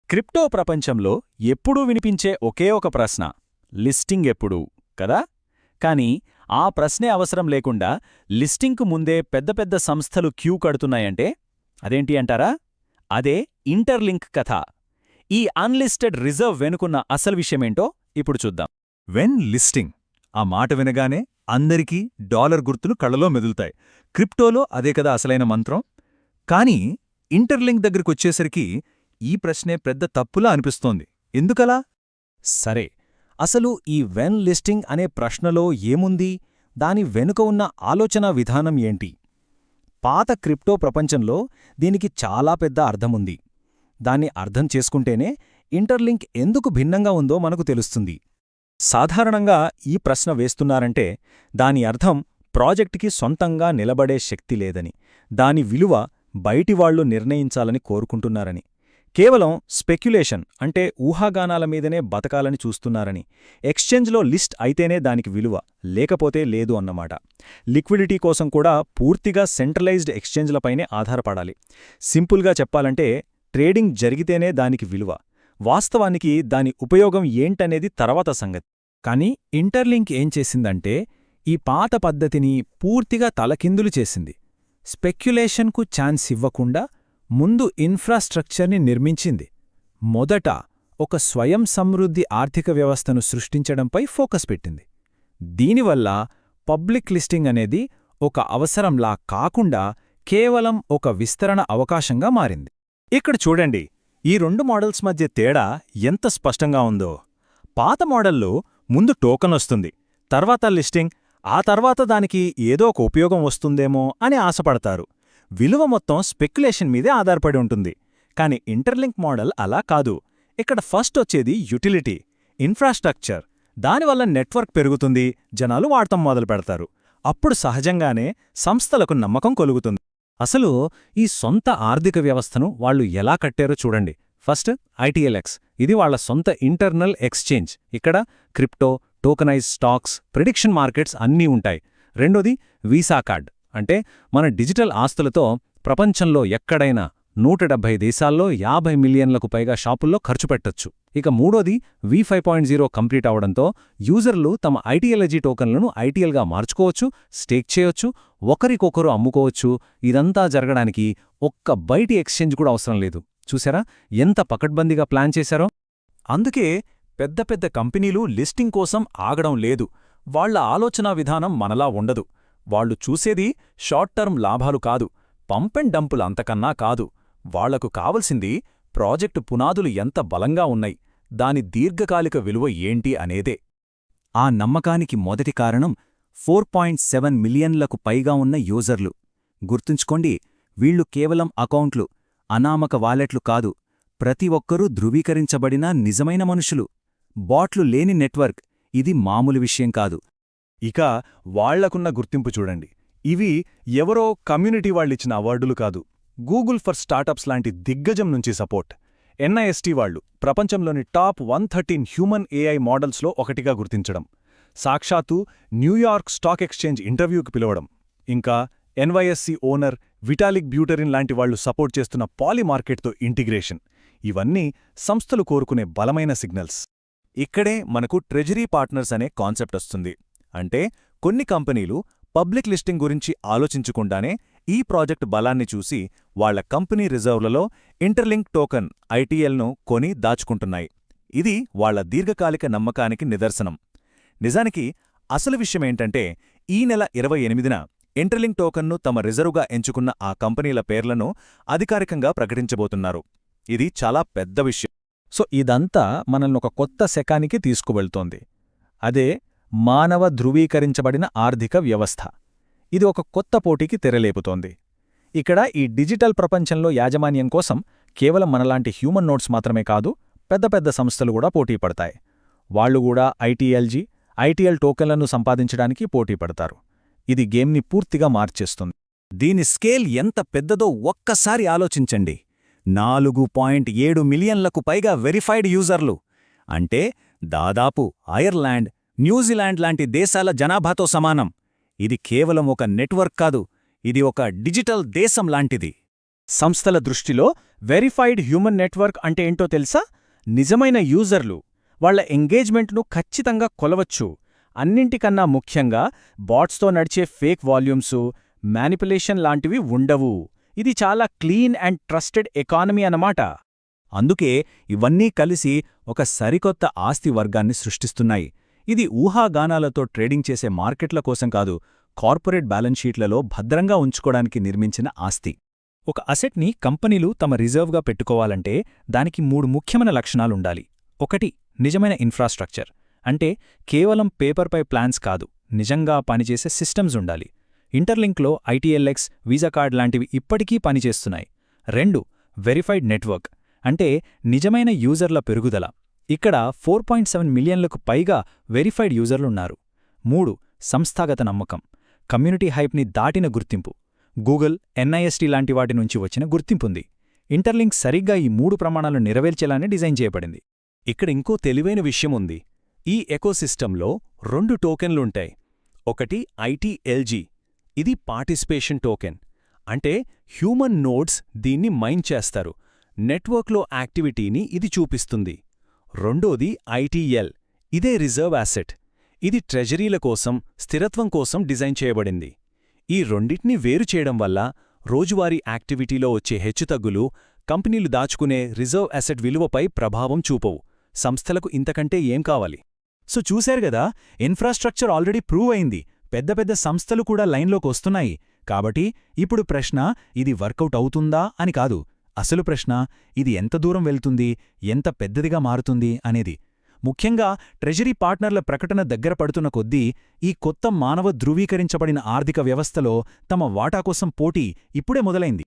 Crypto ప్రపంచంలో ఎప్పుడూ వినిపించే ఒకే ఒక ప్రశ్న లిస్టింగ్ ఎప్పుడు కదా. కానీ ఆ ప్రశ్నే అవసరం లేకుండా లిస్టింగ్కు ముందే పెద్ద పెద్ద సంస్థలు క్యూ కడుతున్నాయంటే అదేంటి అంటారా? అదే ఇంటర్లింక్ కథ. ఈ అన్లిస్టెడ్ రిజర్వ్ వెనుకున్న అసలు విషయమేంటో ఇప్పుడు చూద్దాం. వెన్ లిస్టింగ్ ఆ మాట వినగానే అందరికీ డాలర్ గుర్తులు కళ్ళలో మెదులుతాయి. క్రిప్టోలో అదే కదా అసలైన మంత్రం. కానీ ఇంటర్లింక్ దగ్గరికొచ్చేసరికి ఈ ప్రశ్నే పెద్ద తప్పులా అనిపిస్తోంది. ఎందుకలా? సరే, అసలు ఈ వెన్ లిస్టింగ్ అనే ప్రశ్నలో ఏముంది? దాని వెనుక ఉన్న ఆలోచనా విధానం ఏంటి? పాత క్రిప్టో ప్రపంచంలో దీనికి చాలా పెద్ద అర్థముంది. దాన్ని అర్థం చేసుకుంటేనే ఇంటర్లింక్ ఎందుకు భిన్నంగా ఉందో మనకు తెలుస్తుంది. సాధారణంగా ఈ ప్రశ్న వేస్తున్నారంటే దాని అర్థం ప్రాజెక్టుకి సొంతంగా నిలబడే శక్తి లేదని, దాని విలువ బయటివాళ్లు నిర్ణయించాలని కోరుకుంటున్నారని, కేవలం స్పెక్యులేషన్ అంటే ఊహాగానాల మీదనే బతకాలని చూస్తున్నారని, ఎక్స్చేంజ్లో లిస్ట్ అయితేనే దానికి విలువ, లేకపోతే లేదు అన్నమాట. లిక్విడిటీ కోసం కూడా పూర్తిగా సెంట్రలైజ్డ్ ఎక్స్చేంజ్లపైనే ఆధారపడాలి. సింపుల్గా చెప్పాలంటే ట్రేడింగ్ జరిగితేనే దానికి విలువ. వాస్తవానికి దాని ఉపయోగం ఏంటనేది తర్వాత సంగతి. కానీ ఇంటర్లింక్ ఏం చేసిందంటే ఈ పాత పద్ధతిని పూర్తిగా తలకిందులు చేసింది. స్పెక్యులేషన్కు ఛాన్స్ ఇవ్వకుండా ముందు ఇన్ఫ్రాస్ట్రక్చర్ని నిర్మించింది. మొదట ఒక స్వయం సమృద్ధి ఆర్థిక వ్యవస్థను సృష్టించడంపై ఫోకస్ పెట్టింది. దీనివల్ల పబ్లిక్ లిస్టింగ్ అనేది ఒక అవసరంలా కాకుండా కేవలం ఒక విస్తరణ అవకాశంగా మారింది. ఇక్కడ చూడండి, ఈ రెండు మోడల్స్ మధ్య తేడా ఎంత స్పష్టంగా ఉందో. పాత మోడల్లో ముందు టోకన్ వస్తుంది, తర్వాత లిస్టింగ్, ఆ తర్వాత దానికి ఏదో ఒక ఉపయోగం వస్తుందేమో అని ఆశపడతారు. విలువ మొత్తం స్పెక్యులేషన్ మీదే ఆధారపడి ఉంటుంది. కాని ఇంటర్లింక్ మోడల్ అలా కాదు. ఇక్కడ ఫస్ట్ వచ్చేది యుటిలిటీ, ఇన్ఫ్రాస్ట్రక్చర్. దానివల్ల నెట్వర్క్ పెరుగుతుంది, జనాలు వాడటం మొదలుపెడతారు. అప్పుడు సహజంగానే సంస్థలకు నమ్మకం కలుగుతుంది. అసలు ఈ సొంత ఆర్థిక వ్యవస్థను వాళ్లు ఎలా కట్టారో చూడండి. ఫస్ట్ ఐటీఎల్ఎక్స్, ఇది వాళ్ల సొంత ఇంటర్నల్ ఎక్స్చేంజ్. ఇక్కడ crypto, tokenise stocks, prediction markets అన్నీ ఉంటాయి. రెండోది వీసా కార్డ్, అంటే మన డిజిటల్ ఆస్తులతో ప్రపంచంలో ఎక్కడైనా 170 దేశాల్లో 50 మిలియన్లకు పైగా షాపుల్లో ఖర్చు పెట్టొచ్చు. ఇక మూడోది V5.0 కంప్లీట్ అవడంతో యూజర్లు తమ ఐటీఎల్జీ టోకన్లను ఐటీఎల్గా మార్చుకోవచ్చు, స్టేక్ చేయొచ్చు, ఒకరికొకరు అమ్ముకోవచ్చు. ఇదంతా జరగడానికి ఒక్క బయటి ఎక్స్చేంజ్ కూడా అవసరం లేదు. చూసారా ఎంత పకడ్బందీగా ప్లాన్ చేశారో? అందుకే పెద్ద పెద్ద కంపెనీలు లిస్టింగ్ కోసం ఆగడం లేదు. వాళ్ల ఆలోచనా విధానం మనలా ఉండదు. వాళ్లు చూసేది షార్ట్ టర్మ్ లాభాలు కాదు, పంప్ అండ్ డంపులు అంతకన్నా కాదు. వాళ్లకు కావలసింది ప్రాజెక్టు పునాదులు ఎంత బలంగా ఉన్నాయి, దాని దీర్ఘకాలిక విలువ ఏంటి అనేదే. ఆ నమ్మకానికి మొదటి కారణం 4.7 మిలియన్లకు పైగా ఉన్న యూజర్లు. గుర్తుంచుకోండి, వీళ్లు కేవలం అకౌంట్లు, అనామక వాలెట్లు కాదు, ప్రతి ఒక్కరూ ధృవీకరించబడిన నిజమైన మనుషులు. బాట్లు లేని నెట్వర్క్, ఇది మామూలు విషయం కాదు. ఇక వాళ్లకున్న గుర్తింపు చూడండి. ఇవి ఎవరో కమ్యూనిటీ వాళ్ళిచ్చిన అవార్డులు కాదు. గూగుల్ ఫర్ స్టార్టప్స్ లాంటి దిగ్గజం నుంచి సపోర్ట్. ఎన్ఐఎస్టీ వాళ్లు ప్రపంచంలోని టాప్ 113 హ్యూమన్ ఏఐ మోడల్స్లో ఒకటిగా గుర్తించడం. సాక్షాత్తు న్యూయార్క్ స్టాక్ ఎక్స్చేంజ్ ఇంటర్వ్యూకి పిలవడం. ఇంకా ఎన్వైఎస్సి ఓనర్ విటాలిక్ బ్యూటెరిన్ లాంటి వాళ్లు సపోర్ట్ చేస్తున్న పాలిమార్కెట్తో ఇంటిగ్రేషన్. ఇవన్నీ సంస్థలు కోరుకునే బలమైన సిగ్నల్స్. ఇక్కడే మనకు ట్రెజరీ పార్ట్నర్స్ అనే కాన్సెప్ట్ వస్తుంది. అంటే కొన్ని కంపెనీలు పబ్లిక్ లిస్టింగ్ గురించి ఆలోచించకుండానే ఈ ప్రాజెక్ట్ బలాన్ని చూసి వాళ్ల కంపెనీ రిజర్వ్లలో ఇంటర్లింక్ టోకన్ ఐటీఎల్ను కొని దాచుకుంటున్నాయి. ఇది వాళ్ల దీర్ఘకాలిక నమ్మకానికి నిదర్శనం. నిజానికి అసలు విషయమేంటంటే ఈ నెల 28న ఇంటర్లింక్ టోకన్ను తమ రిజర్వ్గా ఎంచుకున్న ఆ కంపెనీల పేర్లను అధికారికంగా ప్రకటించబోతున్నారు. ఇది చాలా పెద్ద విషయం. సో ఇదంతా మనల్ని ఒక కొత్త శకానికి తీసుకువెళ్తోంది. అదే మానవ ధృవీకరించబడిన ఆర్థిక వ్యవస్థ. ఇది ఒక కొత్త పోటీకి తెరలేపుతోంది. ఇక్కడ ఈ డిజిటల్ ప్రపంచంలో యాజమాన్యం కోసం కేవలం మనలాంటి హ్యూమన్ నోట్స్ మాత్రమే కాదు, పెద్ద పెద్ద సంస్థలు కూడా పోటీపడతాయి. వాళ్లు కూడా ఐటీఎల్ టోకెన్లను సంపాదించడానికి పోటీపడతారు. ఇది గేమ్ని పూర్తిగా మార్చేస్తుంది. దీని స్కేల్ ఎంత పెద్దదో ఒక్కసారి ఆలోచించండి. 4.7 మిలియన్లకు పైగా వెరిఫైడ్ యూజర్లు. అంటే దాదాపు ఐర్లాండ్, న్యూజిలాండ్ లాంటి దేశాల జనాభాతో సమానం. ఇది కేవలం ఒక నెట్వర్క్ కాదు, ఇది ఒక డిజిటల్ దేశం లాంటిది. సంస్థల దృష్టిలో వెరిఫైడ్ హ్యూమన్ నెట్వర్క్ అంటే ఏంటో తెలుసా? నిజమైన యూజర్లు. వాళ్ల ఎంగేజ్మెంట్ను ఖచ్చితంగా కొలవచ్చు. అన్నింటికన్నా ముఖ్యంగా బాట్స్తో నడిచే ఫేక్ వాల్యూమ్సు, మ్యానిపులేషన్ లాంటివి ఉండవు. ఇది చాలా క్లీన్ అండ్ ట్రస్టెడ్ ఎకానమీ అన్నమాట. అందుకే ఇవన్నీ కలిసి ఒక సరికొత్త ఆస్తి వర్గాన్ని సృష్టిస్తున్నాయి. ఇది ఊహాగానాలతో ట్రేడింగ్ చేసే మార్కెట్ల కోసం కాదు, కార్పొరేట్ బ్యాలెన్స్ షీట్లలో భద్రంగా ఉంచుకోవడానికి నిర్మించిన ఆస్తి. ఒక అసెట్ని కంపెనీలు తమ రిజర్వ్గా పెట్టుకోవాలంటే దానికి 3 ముఖ్యమైన లక్షణాలుండాలి. 1. నిజమైన ఇన్ఫ్రాస్ట్రక్చర్. అంటే కేవలం పేపర్పై ప్లాన్స్ కాదు, నిజంగా పనిచేసే సిస్టమ్స్ ఉండాలి. ఇంటర్లింక్లో ఐటీఎల్ఎక్స్, వీజా కార్డ్ లాంటివి ఇప్పటికీ పనిచేస్తున్నాయి. 2. Verified network. అంటే నిజమైన యూజర్ల పెరుగుదల. ఇక్కడ 4.7 మిలియన్లకు పైగా వెరిఫైడ్ యూజర్లున్నారు. 3. సంస్థాగత నమ్మకం. కమ్యూనిటీ హైప్ని దాటిన గుర్తింపు. గూగుల్, ఎన్ఐఎస్టీ లాంటి వాటి నుంచి వచ్చిన గుర్తింపుంది. ఇంటర్లింక్ సరిగ్గా ఈ 3 ప్రమాణాలు నెరవేర్చేలానే డిజైన్ చేయబడింది. ఇక్కడ ఇంకో తెలివైన విషయముంది. ఈ ఎకోసిస్టంలో 2 టోకెన్లుంటాయి. ఒకటి ఐటీఎల్జీ. ఇది పార్టిసిపేషన్ టోకెన్. అంటే హ్యూమన్ నోడ్స్ దీన్ని మైన్ చేస్తారు. నెట్వర్క్లో యాక్టివిటీని ఇది చూపిస్తుంది. రెండోది ఐటీఎల్. ఇదే రిజర్వ్ యాసెట్. ఇది ట్రెజరీల కోసం, స్థిరత్వం కోసం డిజైన్ చేయబడింది. ఈ రెండిటిని వేరు చేయడం వల్ల రోజువారీ యాక్టివిటీలో వచ్చే హెచ్చుతగ్గులు కంపెనీలు దాచుకునే రిజర్వ్ అసెట్ విలువపై ప్రభావం చూపవు. సంస్థలకు ఇంతకంటే ఏం కావాలి? సో చూశారు గదా, ఇన్ఫ్రాస్ట్రక్చర్ ఆల్రెడీ ప్రూవ్ అయింది. పెద్ద పెద్ద సంస్థలు కూడా లైన్లోకి వస్తున్నాయి. కాబట్టి ఇప్పుడు ప్రశ్న ఇది వర్కౌట్ అవుతుందా అని కాదు. అసలు ప్రశ్న ఇది ఎంత దూరం వెళ్తుంది, ఎంత పెద్దదిగా మారుతుంది అనేది. ముఖ్యంగా ట్రెజరీ పార్ట్నర్ల ప్రకటన దగ్గర పడుతున్న కొద్దీ ఈ కొత్త మానవ ధృవీకరించబడిన ఆర్థిక వ్యవస్థలో తమ వాటా కోసం పోటీ ఇప్పుడే మొదలైంది.